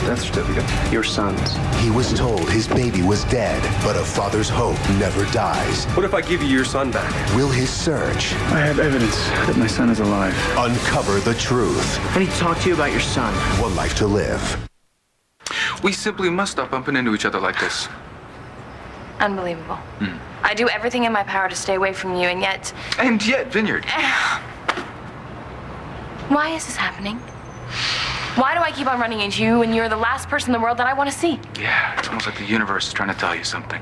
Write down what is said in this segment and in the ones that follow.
death certificate. Your son's. He was told his baby was dead, but a father's hope never dies. What if I give you your son back? Will his search I have evidence that my son is alive. uncover the truth? I need to talk to you about your son. One life to live. We simply must stop bumping into each other like this. Unbelievable. I do everything in my power to stay away from you, and yet... And yet, Vineyard. Why is this happening? Why do I keep on running into you when you're the last person in the world that I want to see? Yeah, it's almost like the universe is trying to tell you something.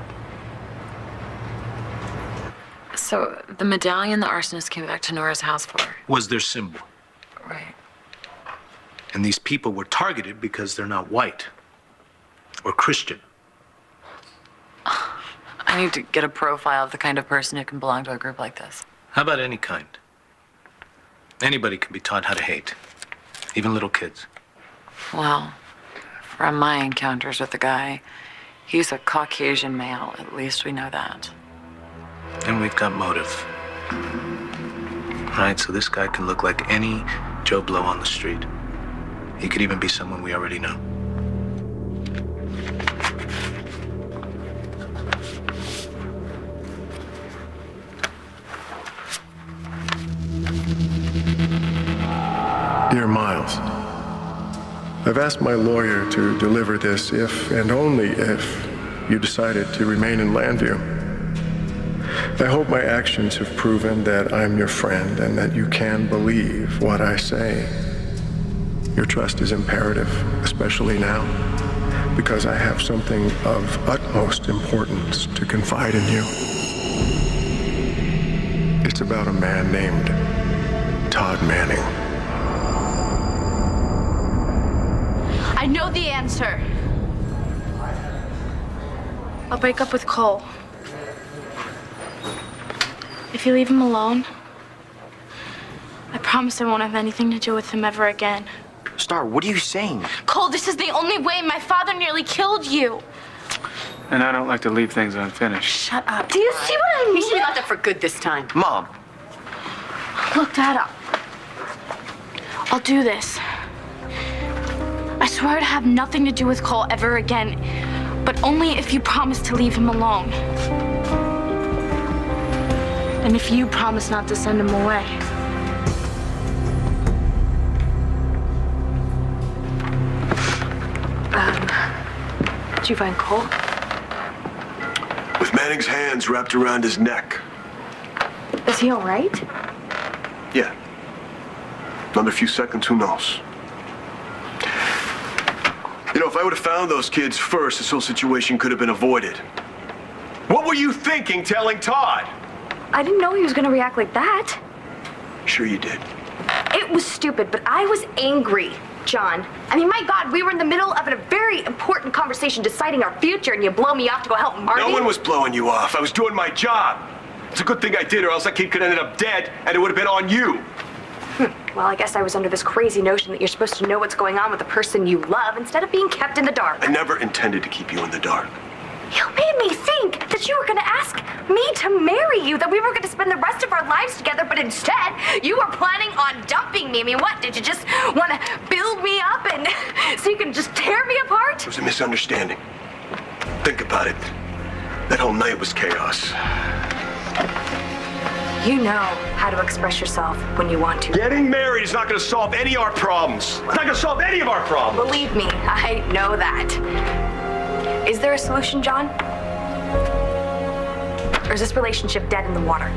So, the medallion the arsonist came back to Nora's house for. Was their symbol. Right. And these people were targeted because they're not white or Christian. I need to get a profile of the kind of person who can belong to a group like this. How about any kind? Anybody can be taught how to hate, even little kids. Well, from my encounters with the guy, he's a Caucasian male. At least we know that. And we've got motive. Right, so this guy can look like any Joe Blow on the street. He could even be someone we already know. Dear Miles, I've asked my lawyer to deliver this if and only if you decided to remain in Landview. I hope my actions have proven that I'm your friend and that you can believe what I say. Your trust is imperative, especially now, because I have something of utmost importance to confide in you. It's about a man named Todd Manning. I know the answer. I'll break up with Cole. If you leave him alone, I promise I won't have anything to do with him ever again. Star, what are you saying? Cole, this is the only way. My father nearly killed you. And I don't like to leave things unfinished. Shut up. Do you see what I mean? You should have got that for good this time. Mom. Look that up. I'll do this. I swear to have nothing to do with Cole ever again, but only if you promise to leave him alone. And if you promise not to send him away. Did you find Cole? With Manning's hands wrapped around his neck. Is he all right? Yeah. Another few seconds, who knows? You know, if I would have found those kids first, this whole situation could have been avoided. What were you thinking telling Todd? I didn't know he was gonna react like that. Sure you did. It was stupid, but I was angry, John. I mean, my God, we were in the middle of a very important conversation deciding our future, and you blow me off to go help Marty? No one was blowing you off. I was doing my job. It's a good thing I did, or else that kid could have ended up dead, and it would have been on you. Well, I guess I was under this crazy notion that you're supposed to know what's going on with the person you love instead of being kept in the dark. I never intended to keep you in the dark. You made me think that you were going to ask me to marry you, that we were going to spend the rest of our lives together, but instead, you were planning on dumping me. I mean, what? Did you just want to build me up and so you can just tear me apart? It was a misunderstanding. Think about it. That whole night was chaos. You know how to express yourself when you want to. Getting married is not going to solve any of our problems. It's not going to solve any of our problems. Believe me, I know that. Is there a solution, John? Or is this relationship dead in the water?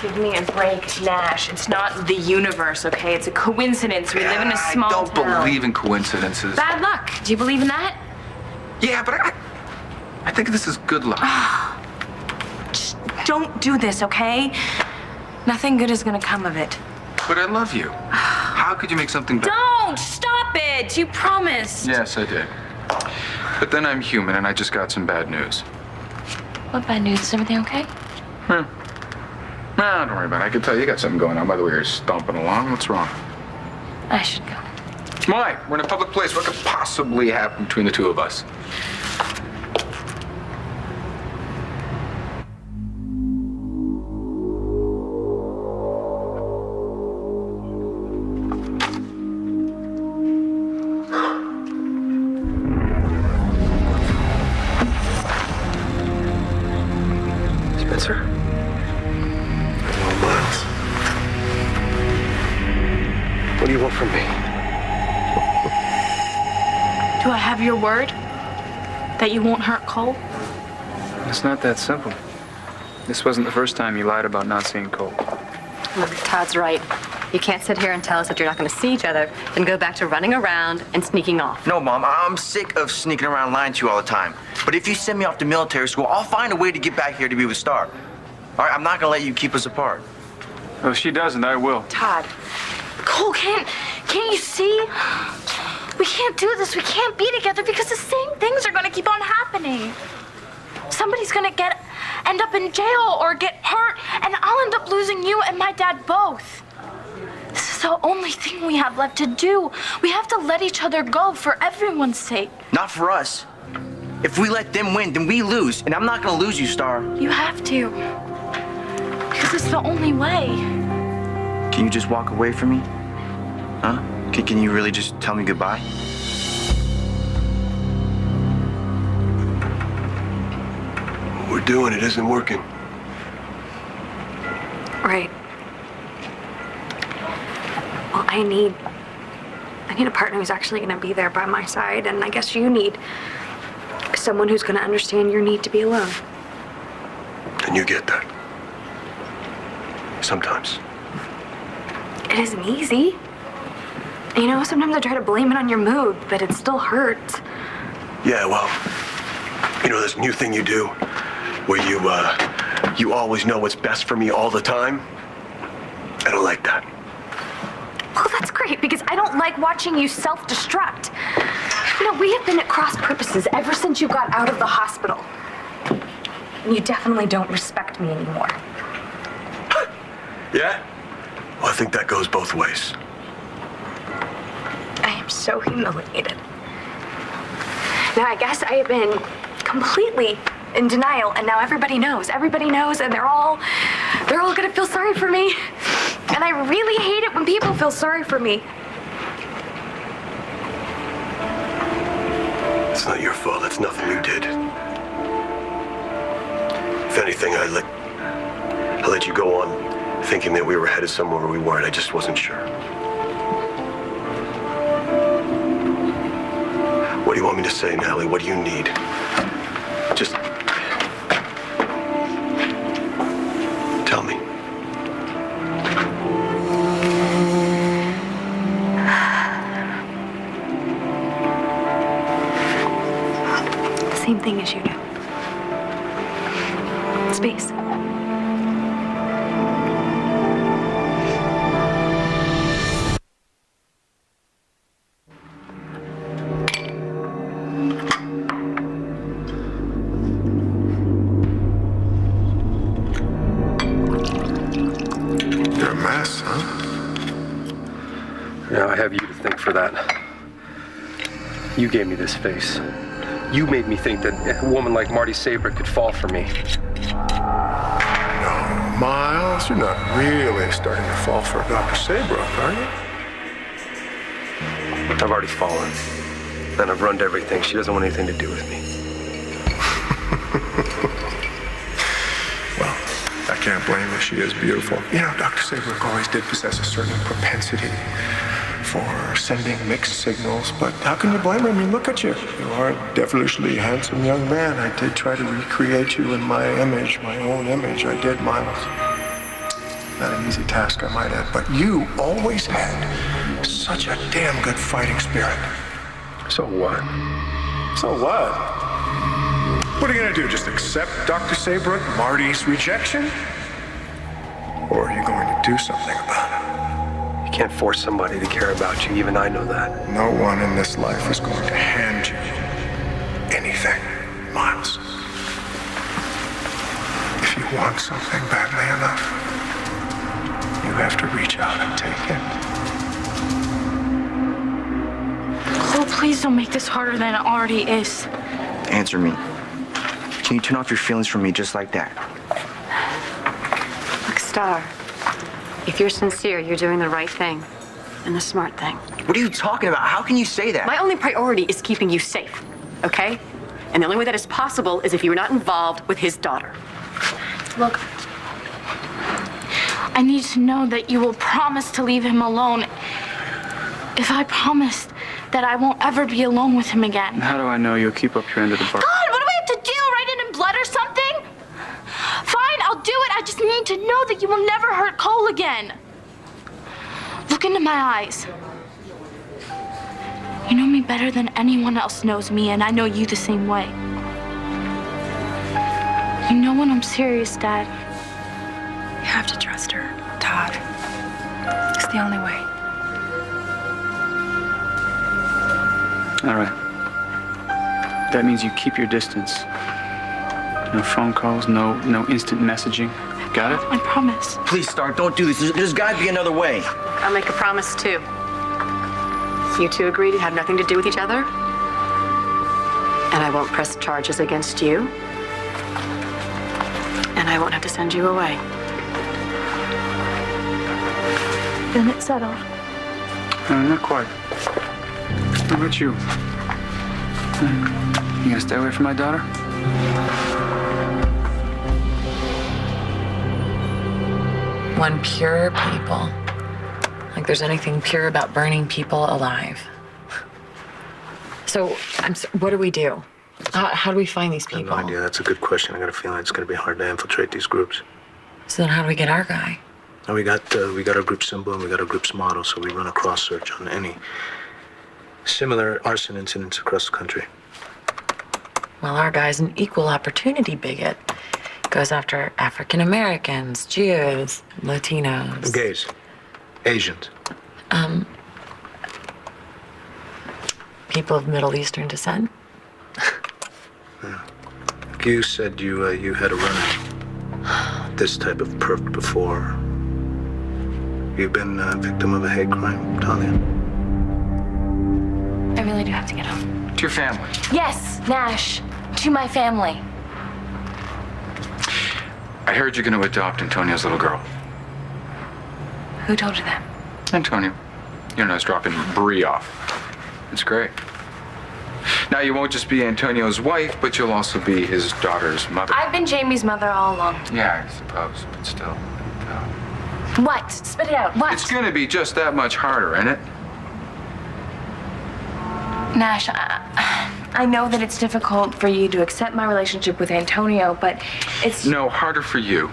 Give me a break, Nash. It's not the universe, okay? It's a coincidence. We live in a small I don't believe in coincidences. Bad luck. Do you believe in that? Yeah, but I think this is good luck. Just don't do this, okay? Nothing good is gonna come of it. But I love you. How could you make something better? Don't! Stop it. You promised. Yes, I did. But then I'm human and I just got some bad news. What bad news? Is everything okay? Nah, don't worry about it. I can tell you got something going on by the way you're stomping along. What's wrong? I should go. Why? We're in a public place. What could possibly happen between the two of us? Spencer? Hello, Miles. What do you want from me? Do I have your word that you won't hurt Cole? It's not that simple. This wasn't the first time you lied about not seeing Cole. Look, Todd's right. You can't sit here and tell us that you're not going to see each other, then go back to running around and sneaking off. No, Mom, I'm sick of sneaking around lying to you all the time. But if you send me off to military school, I'll find a way to get back here to be with Star. All right, I'm not gonna let you keep us apart. Oh, if she doesn't, I will. Todd. Cole, can't you see? We can't do this. We can't be together because the same things are gonna keep on happening. Somebody's gonna end up in jail or get hurt, and I'll end up losing you and my dad both. This is the only thing we have left to do. We have to let each other go for everyone's sake. Not for us. If we let them win, then we lose. And I'm not gonna lose you, Star. You have to. Because it's the only way. Can you just walk away from me? Huh? Can you really just tell me goodbye? What we're doing, it isn't working. Right. Well, I need a partner who's actually going to be there by my side, and I guess you need someone who's going to understand your need to be alone. And you get that. Sometimes. It isn't easy. You know, sometimes I try to blame it on your mood, but it still hurts. Yeah, well, you know this new thing you do where you always know what's best for me all the time? I don't like that. Well, that's great, because I don't like watching you self-destruct. You know, we have been at cross purposes ever since you got out of the hospital. And you definitely don't respect me anymore. Yeah? Well, I think that goes both ways. I am so humiliated. Now, I guess I have been completely in denial, and now everybody knows. Everybody knows, and they're all gonna feel sorry for me. And I really hate it when people feel sorry for me. It's not your fault. It's nothing you did. If anything, I let you go on thinking that we were headed somewhere we weren't. I just wasn't sure. What do you want me to say, Natalie? What do you need? Just tell me. Same thing as you do. Space. You're a mess, huh? Yeah, I have you to thank for that. You gave me this face. You made me think that a woman like Marty Sabrick could fall for me. No, Miles, you're not really starting to fall for Dr. Saybrook, are you? I've already fallen. And I've ruined everything. She doesn't want anything to do with me. Well, I can't blame her. She is beautiful. You know, Dr. Saybrook always did possess a certain propensity for sending mixed signals, but how can you blame her? I mean, look at you. You are a devilishly handsome young man. I did try to recreate you in my image, my own image. I did, Miles. Not an easy task, I might add, but you always had such a damn good fighting spirit. So what? So what? What are you gonna do? Just accept Dr. Saybrook, Marty's rejection? Or are you going to do something about it? You can't force somebody to care about you. Even I know that. No one in this life is going to hand you anything, Miles. If you want something badly enough, you have to reach out and take it. Oh, please don't make this harder than it already is. Answer me. Can you turn off your feelings for me just like that? Look, Star, if you're sincere, you're doing the right thing and the smart thing. What are you talking about? How can you say that? My only priority is keeping you safe, okay? And the only way that is possible is if you are not involved with his daughter. Look, I need to know that you will promise to leave him alone. If I promised that I won't ever be alone with him again. And how do I know you'll keep up your end of the bargain? God, what do I have to do? Write it in blood or something? Fine, I'll do it. I just need to know that you will never hurt Cole again. Look into my eyes. You know me better than anyone else knows me, and I know you the same way. You know when I'm serious, Dad. You have to trust her, Todd. It's the only way. All right. That means you keep your distance. No phone calls, no instant messaging. Got it? I promise. Please, Star, don't do this. There's got to be another way. I'll make a promise, too. You two agree to have nothing to do with each other? And I won't press charges against you. And I won't have to send you away. Then it's settled. No, not quite. How about you? You gonna stay away from my daughter? When pure people, like there's anything pure about burning people alive. So, what do we do? How do we find these I have people? no idea. That's a good question. I got a feeling it's going to be hard to infiltrate these groups. So then how do we get our guy? And we got our group symbol and we got our group's model, so we run a cross search on any similar arson incidents across the country. Well, our guy's an equal opportunity bigot. Goes after African Americans, Jews, Latinos. Gays. Asians. People of Middle Eastern descent. Yeah. You said you had a run at this type of perk before. You've been a victim of a hate crime, Talia. I really do have to get home. To your family. Yes, Nash. To my family. I heard you're going to adopt Antonio's little girl. Who told you that? Antonio. You know, I was dropping Bree off. It's great. Now, you won't just be Antonio's wife, but you'll also be his daughter's mother. I've been Jamie's mother all along. Yeah, I suppose, but still. What? Spit it out. What? It's going to be just that much harder, isn't it? Nash, I know that it's difficult for you to accept my relationship with Antonio, but it's... No, harder for you.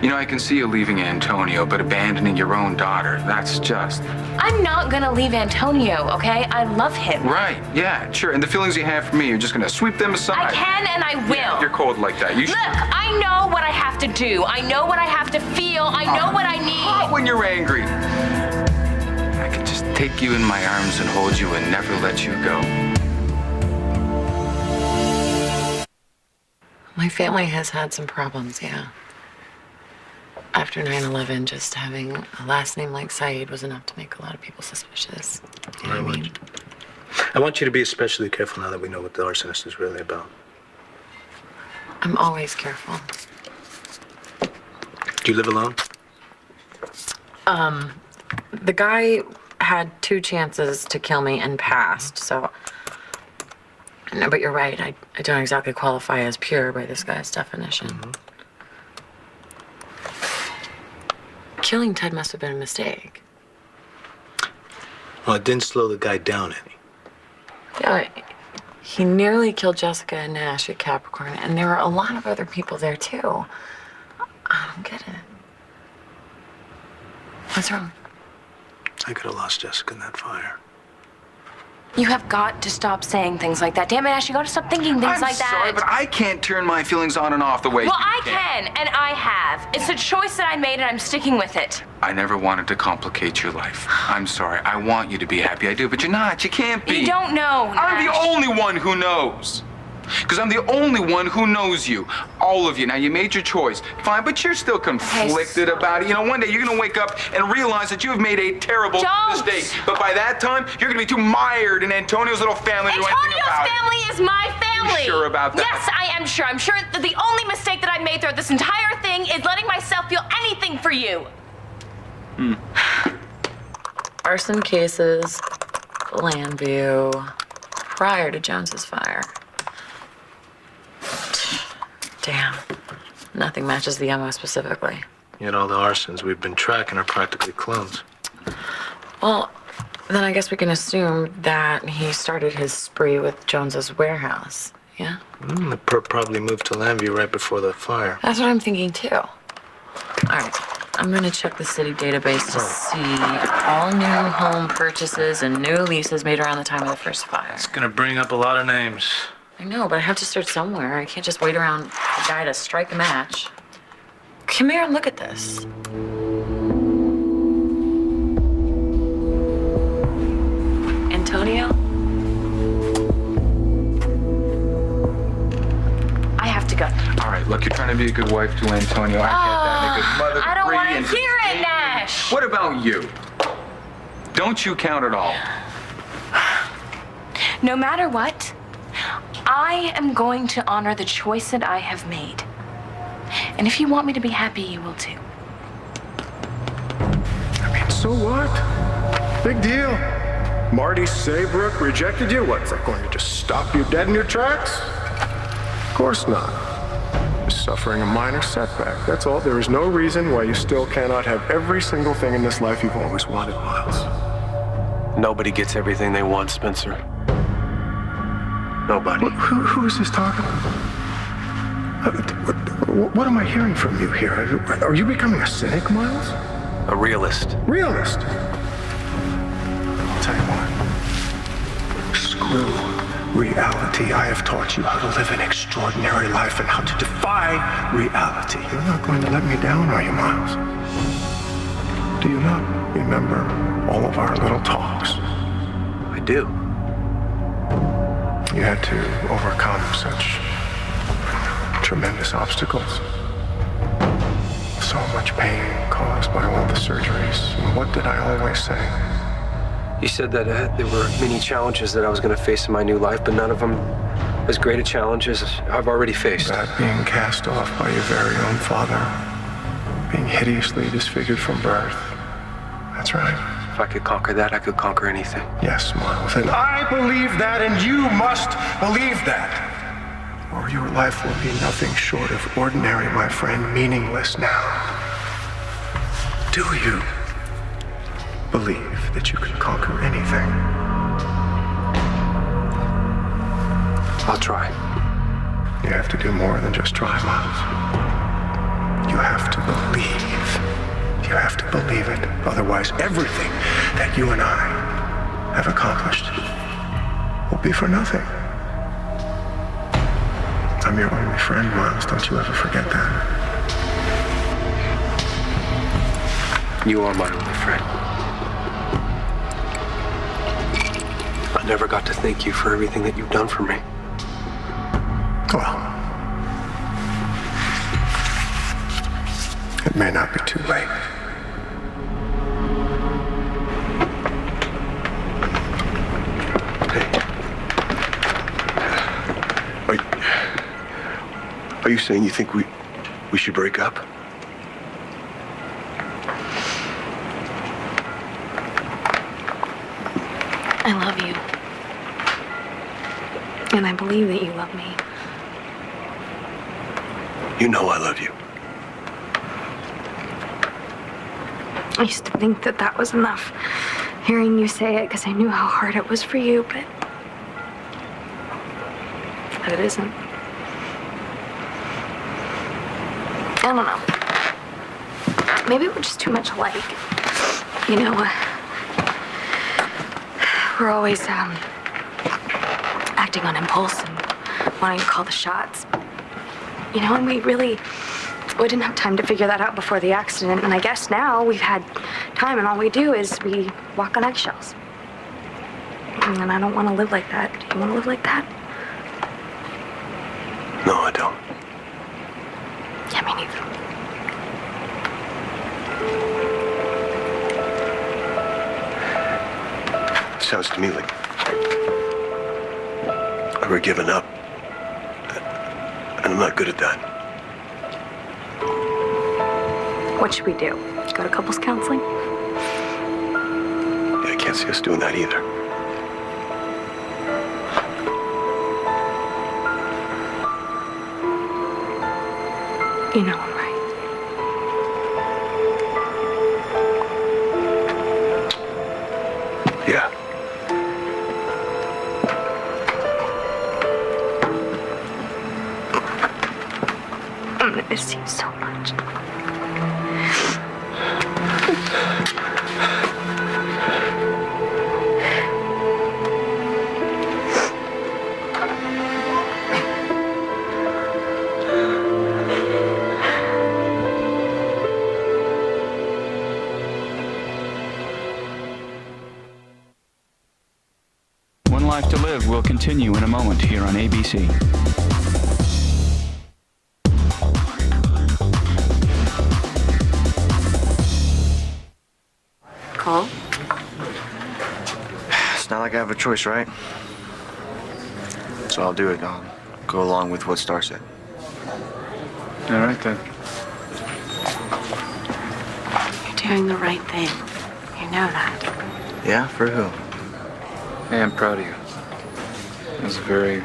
You know, I can see you leaving Antonio, but abandoning your own daughter, that's just... I'm not gonna leave Antonio, okay? I love him. Right, yeah, sure. And the feelings you have for me, you're just gonna sweep them aside. I can and I will. Yeah, you're cold like that. You Look, I know what I have to do. I know what I have to feel. I know what I need. Hot when you're angry. I could just take you in my arms and hold you and never let you go. My family has had some problems, yeah. After 9/11, just having a last name like Saeed was enough to make a lot of people suspicious. You know what I mean? I want you to be especially careful now that we know what the arsonist is really about. I'm always careful. Do you live alone? The guy had 2 chances to kill me and passed, so... No, but you're right. I don't exactly qualify as pure by this guy's definition. Mm-hmm. Killing Ted must have been a mistake. Well, it didn't slow the guy down any. Yeah, he nearly killed Jessica and Nash at Capricorn, and there were a lot of other people there, too. I don't get it. What's wrong? I could have lost Jessica in that fire. You have got to stop saying things like that. Damn it, Ash, you gotta stop thinking things like that. I'm sorry, but I can't turn my feelings on and off the way you Well, I can, and I have. It's a choice that I made, and I'm sticking with it. I never wanted to complicate your life. I'm sorry. I want you to be happy. I do, but you're not. You can't be. You don't know, I'm the Nash. only one who knows. Because I'm the only one who knows you. All of you. Now, you made your choice. Fine, but you're still conflicted about it. You know, one day you're going to wake up and realize that you have made a terrible mistake. But by that time, you're going to be too mired in Antonio's little family to do anything about it. Antonio's family is my family. You sure about that? Yes, I am sure. I'm sure that the only mistake that I made throughout this entire thing is letting myself feel anything for you. Arson cases, Landview, prior to Jones's fire. Damn. Nothing matches the MO specifically. Yet all the arsons we've been tracking are practically clones. Well, then I guess we can assume that he started his spree with Jones's warehouse, yeah? The perp probably moved to Landview right before the fire. That's what I'm thinking too. All right, I'm gonna check the city database to see all new home purchases and new leases made around the time of the first fire. It's gonna bring up a lot of names. I know, but I have to start somewhere. I can't just wait around for a guy to strike a match. Come here and look at this. Antonio? I have to go. All right, look, you're trying to be a good wife to Antonio. I get that. And a good mother. I don't want Bree, to and hear it, Nash. What about you? Don't you count at all? No matter what, I am going to honor the choice that I have made. And if you want me to be happy, you will too. I mean, so what? Big deal. Marty Saybrook rejected you? What's that going to just stop you dead in your tracks? Of course not. Just suffering a minor setback. That's all. There is no reason why you still cannot have every single thing in this life you've always wanted, Miles. Nobody gets everything they want, Spencer. Nobody. Who is this talking? What am I hearing from you here? Are you becoming a cynic, Miles? A realist. Realist? I'll tell you what. Screw reality. I have taught you how to live an extraordinary life and how to defy reality. You're not going to let me down, are you, Miles? Do you not remember all of our little talks? I do. You had to overcome such tremendous obstacles. So much pain caused by all the surgeries. And what did I always say? You said that there were many challenges that I was going to face in my new life, but none of them as great a challenge as I've already faced. That being cast off by your very own father, being hideously disfigured from birth. That's right. If I could conquer that, I could conquer anything. Yes, Miles, and I believe that, and you must believe that. Or your life will be nothing short of ordinary, my friend, meaningless now. Do you believe that you can conquer anything? I'll try. You have to do more than just try, Miles. You have to believe. You have to believe it. Otherwise, everything that you and I have accomplished will be for nothing. I'm your only friend, Miles. Don't you ever forget that. You are my only friend. I never got to thank you for everything that you've done for me. Well, it may not be too late. Are you saying you think we should break up? I love you. And I believe that you love me. You know I love you. I used to think that that was enough. Hearing you say it because I knew how hard it was for you, but it isn't. I don't know. Maybe we're just too much alike. You know, we're always acting on impulse and wanting to call the shots. You know, and we didn't have time to figure that out before the accident. And I guess now we've had time, and all we do is we walk on eggshells. And I don't want to live like that. Do you want to live like that? No, I don't. Yeah, me neither. Sounds to me like we're giving up. And I'm not good at that. What should we do? Go to couples counseling? Yeah, I can't see us doing that either. You know I'm right. Yeah. I'm gonna miss you so much. One Life to Live will continue in a moment here on ABC. Cole? It's not like I have a choice, right? So I'll do it. I'll go along with what Star said. All right, then. You're doing the right thing. You know that. Yeah? For who? Hey, I'm proud of you. It was a very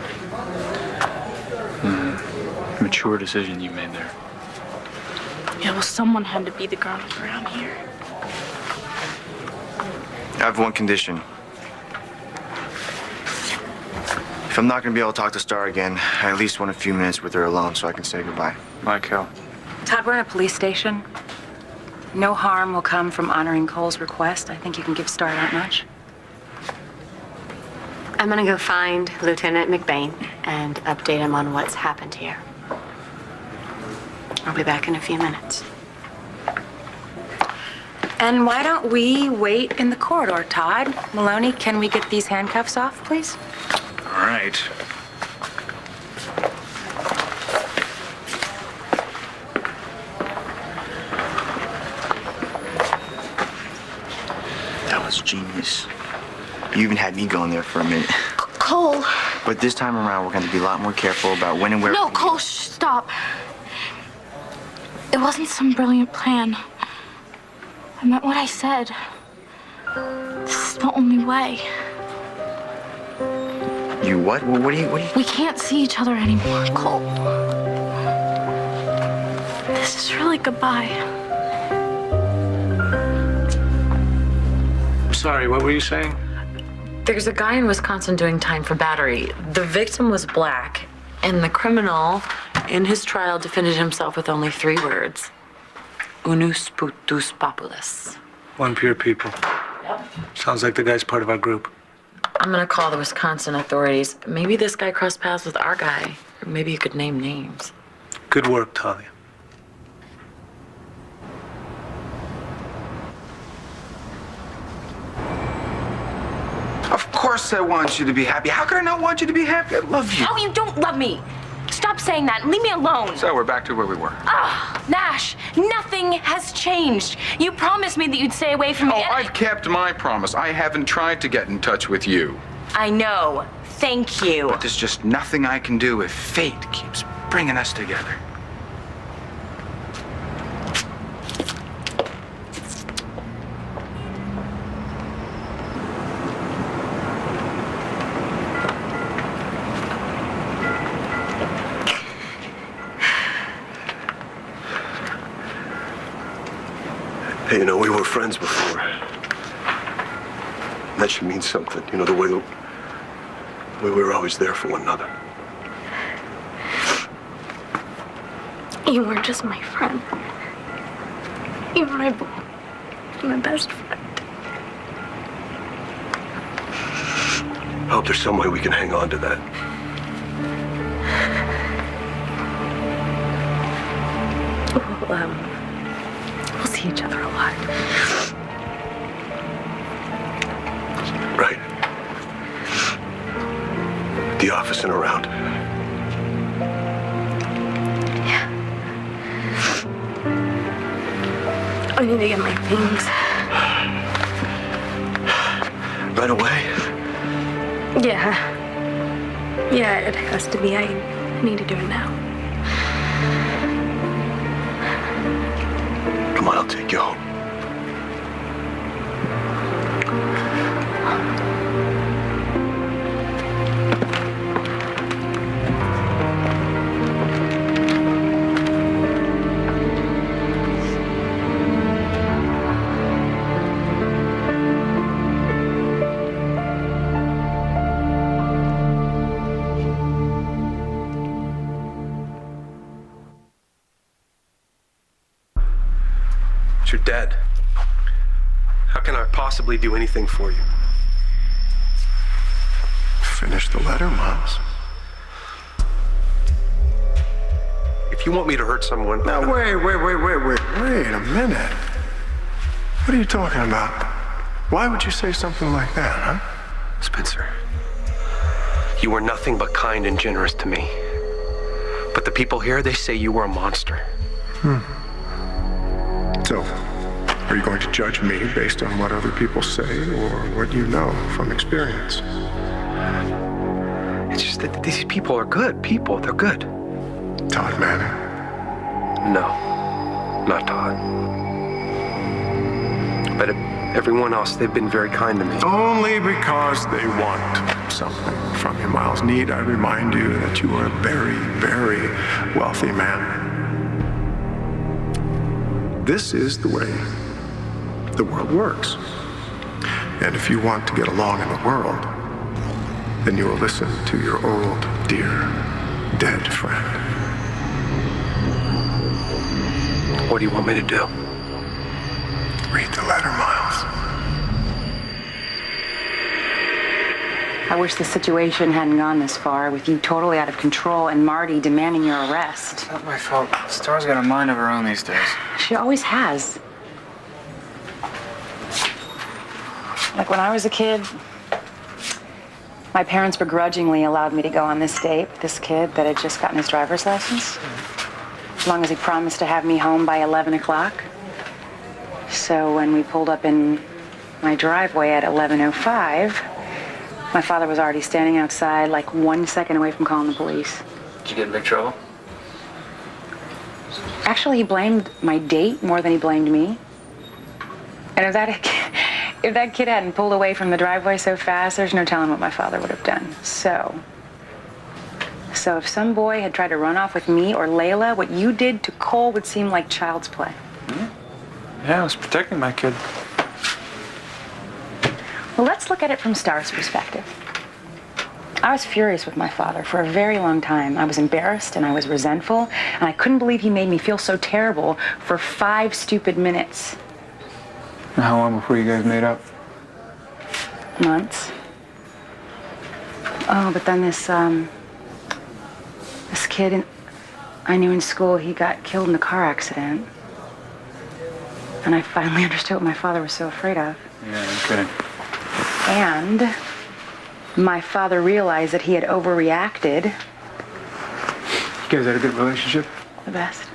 mature decision you made there. Yeah, well, someone had to be the grown-up around here. I have one condition. If I'm not going to be able to talk to Star again, I at least want a few minutes with her alone so I can say goodbye. Like hell. Todd, we're in a police station. No harm will come from honoring Cole's request. I think you can give Star that much. I'm gonna go find Lieutenant McBain and update him on what's happened here. I'll be back in a few minutes. And why don't we wait in the corridor, Todd? Maloney, can we get these handcuffs off, please? All right. That was genius. You even had me going there for a minute. Cole. But this time around, we're going to be a lot more careful about when and where. No, Cole, stop. It wasn't some brilliant plan. I meant what I said. This is the only way. You what? What do you? We can't see each other anymore, Cole. This is really goodbye. Sorry, what were you saying? There's a guy in Wisconsin doing time for battery. The victim was black, and the criminal, in his trial, defended himself with only 3 words. Unus putus populus. One pure people. Yep. Sounds like the guy's part of our group. I'm gonna call the Wisconsin authorities. Maybe this guy crossed paths with our guy. Or maybe you could name names. Good work, Talia. Of course I want you to be happy. How could I not want you to be happy? I love you. Oh, you don't love me. Stop saying that and leave me alone. So we're back to where we were. Ah, Nash, nothing has changed. You promised me that you'd stay away from me. Oh, I've kept my promise. I haven't tried to get in touch with you. I know. Thank you. But there's just nothing I can do if fate keeps bringing us together. Hey, you know, we were friends before. That should mean something. You know, the way we were always there for one another. You weren't just my friend. You were my best friend. hope there's some way we can hang on to that. We'll see each other a lot. Right. The office and around. Yeah. I need to get my things. Right away? Yeah. Yeah, it has to be. I need to do it now. Come on, I'll take you home. You're dead. How can I possibly do anything for you? Finish the letter, Miles. If you want me to hurt someone... Now, wait a minute. What are you talking about? Why would you say something like that, huh? Spencer, you are nothing but kind and generous to me. But the people here, they say you were a monster. So, are you going to judge me based on what other people say or what you know from experience? It's just that these people are good people. They're good. Todd Manning? No, not Todd. But everyone else, they've been very kind to me. Only because they want something from you, Miles. Need I remind you that you are a very, very wealthy man? This is the way the world works. And if you want to get along in the world, then you will listen to your old, dear, dead friend. What do you want me to do? Read the letter, Miles. I wish the situation hadn't gone this far, with you totally out of control and Marty demanding your arrest. It's not my fault. Star's got a mind of her own these days. She always has. Like when I was a kid, my parents begrudgingly allowed me to go on this date with this kid that had just gotten his driver's license, as long as he promised to have me home by 11 o'clock. So when we pulled up in my driveway at 11:05, my father was already standing outside, like 1 second away from calling the police. Did you get in big trouble? Actually, he blamed my date more than he blamed me. And if that kid hadn't pulled away from the driveway so fast, there's no telling what my father would have done. So if some boy had tried to run off with me or Layla, what you did to Cole would seem like child's play. Yeah, I was protecting my kid. Well, let's look at it from Star's perspective. I was furious with my father for a very long time. I was embarrassed and I was resentful, and I couldn't believe he made me feel so terrible for 5 stupid minutes. And how long before you guys made up? Months. Oh, but then this kid I knew in school, he got killed in a car accident. And I finally understood what my father was so afraid of. Yeah, no kidding. And my father realized that he had overreacted. You guys had a good relationship? The best.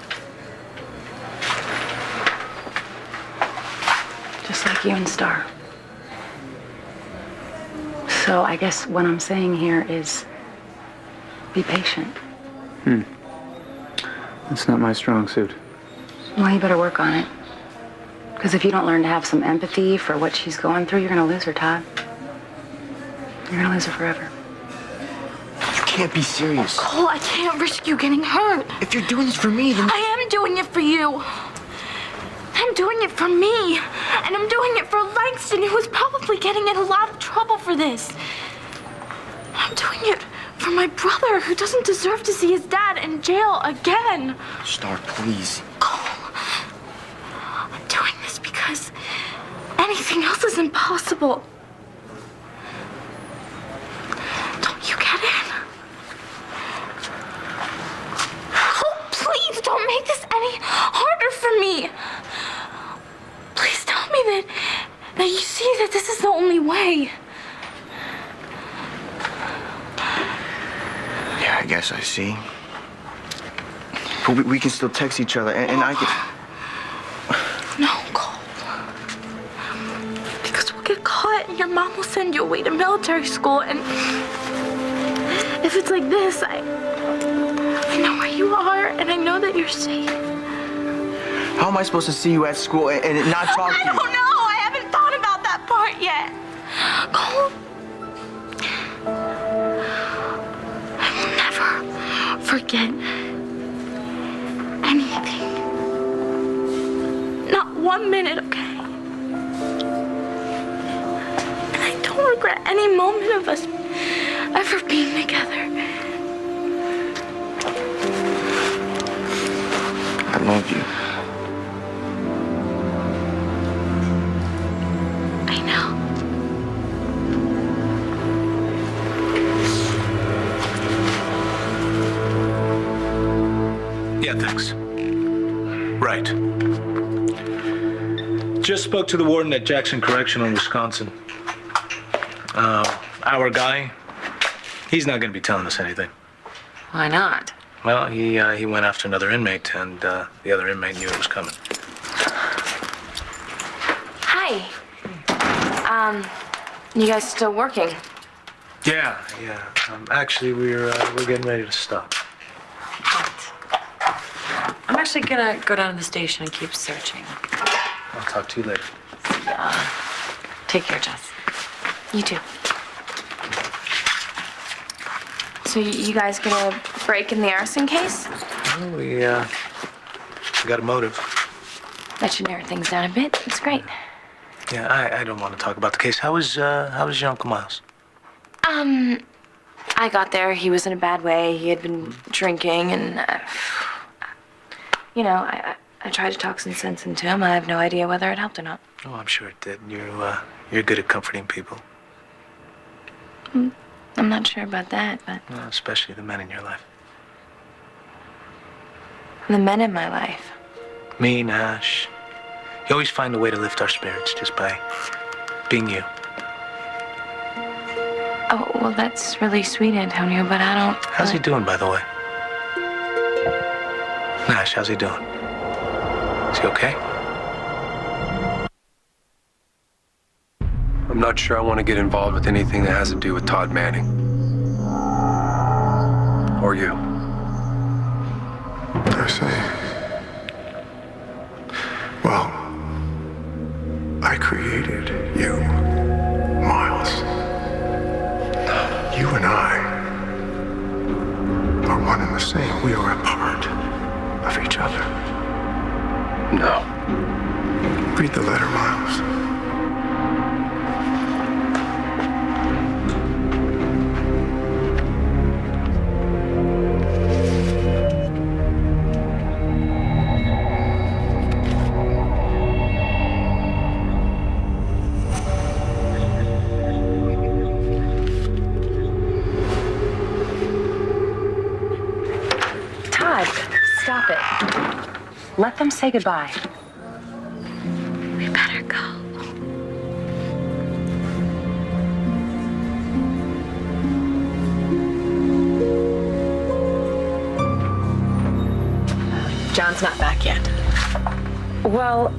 Just like you and Star. So I guess what I'm saying here is be patient. That's not my strong suit. Well, you better work on it. Because if you don't learn to have some empathy for what she's going through, you're going to lose her, Todd. You're going to lose her forever. You can't be serious. Cole, I can't risk you getting hurt. If you're doing this for me, then... I am doing it for you. I'm doing it for me. And I'm doing it for Langston, who's probably getting in a lot of trouble for this. I'm doing it for my brother, who doesn't deserve to see his dad in jail again. Star, please. Cole, I'm doing this because anything else is impossible. way. Yeah, I guess I see. But we can still text each other, and I can... No, Cole. Because we'll get caught and your mom will send you away to military school, and if it's like this, I know where you are and I know that you're safe. How am I supposed to see you at school and not talk to you? I don't know. I haven't thought about that part yet. Cole, I will never forget anything. Not 1 minute, okay? And I don't regret any moment of us ever being together. I love you. I know. Yeah, thanks. Right. Just spoke to the warden at Jackson Correctional in Wisconsin. Our guy, he's not going to be telling us anything. Why not? Well, he went after another inmate, and the other inmate knew it was coming. Hi. You guys still working? Yeah. Actually, we're getting ready to stop. I'm actually gonna go down to the station and keep searching. I'll talk to you later. Take care, Jess. You too. So you guys get a break in the arson case? Well, we got a motive. That should narrow things down a bit. It's great. Yeah, I don't want to talk about the case. How was your Uncle Miles? I got there. He was in a bad way. He had been drinking, and I tried to talk some sense into him. I have no idea whether it helped or not. Oh, I'm sure it did. You're good at comforting people. I'm not sure about that, but Well, especially the men in your life. the men in my life. Me, Nash. You always find a way to lift our spirits just by being you. Oh, well, that's really sweet, Antonio, but I don't... How's he doing, by the way? Nash, how's he doing? Is he okay? I'm not sure I want to get involved with anything that has to do with Todd Manning. Or you. I see. Well, I created you, Miles. You and I are one and the same. We are a part of each other. No. Read the letter, Miles. Stop it. Let them say goodbye. We better go. John's not back yet. Well,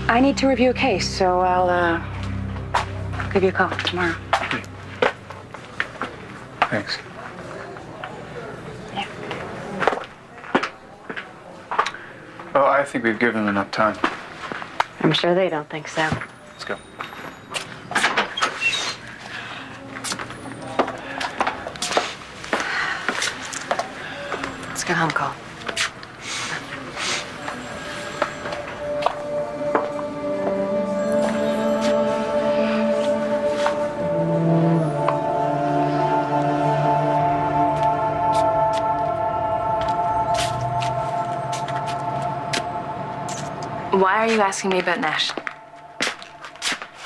I need to review a case, so I'll give you a call tomorrow. Thanks. Well, I think we've given him enough time. I'm sure they don't think so. Let's go. Let's go home, Cole. Why are you asking me about Nash?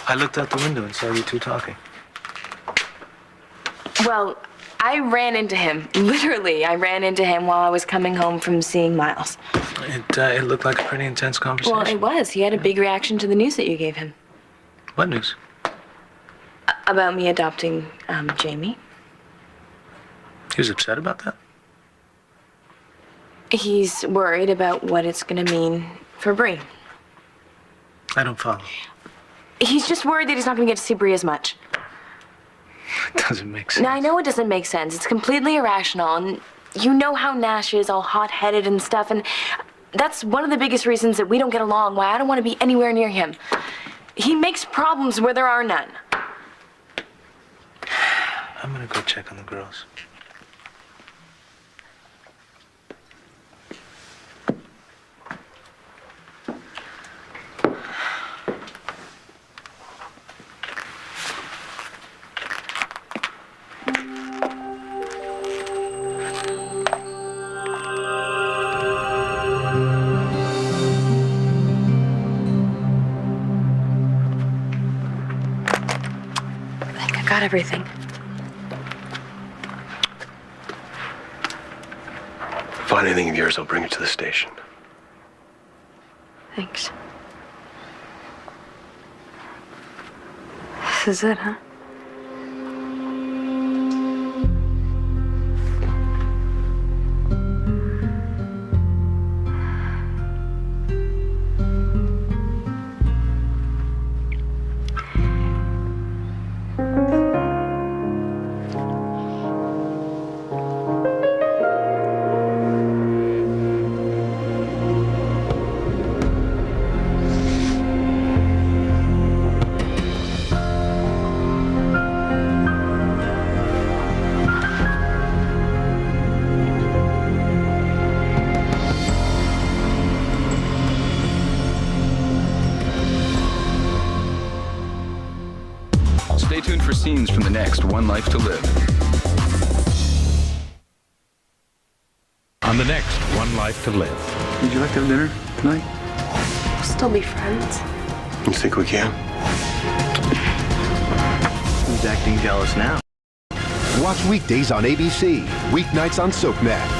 I looked out the window and saw you two talking. Well, I ran into him. Literally, I ran into him while I was coming home from seeing Miles. It looked like a pretty intense conversation. Well, it was. He had a big reaction to the news that you gave him. What news? About me adopting Jamie. He was upset about that? He's worried about what it's gonna mean for Bree. I don't follow. He's just worried that he's not gonna get to see Bree as much. It doesn't make sense. Now, I know it doesn't make sense. It's completely irrational, and you know how Nash is, all hot-headed and stuff, and that's one of the biggest reasons that we don't get along, why I don't want to be anywhere near him. He makes problems where there are none. I'm gonna go check on the girls. Got everything. Find anything of yours, I'll bring it to the station. Thanks. This is it, huh? Stay tuned for scenes from the next One Life to Live. On the next One Life to Live. Would you like to have dinner tonight? We'll still be friends. You think we can? Who's acting jealous now? Watch weekdays on ABC, weeknights on SoapNet.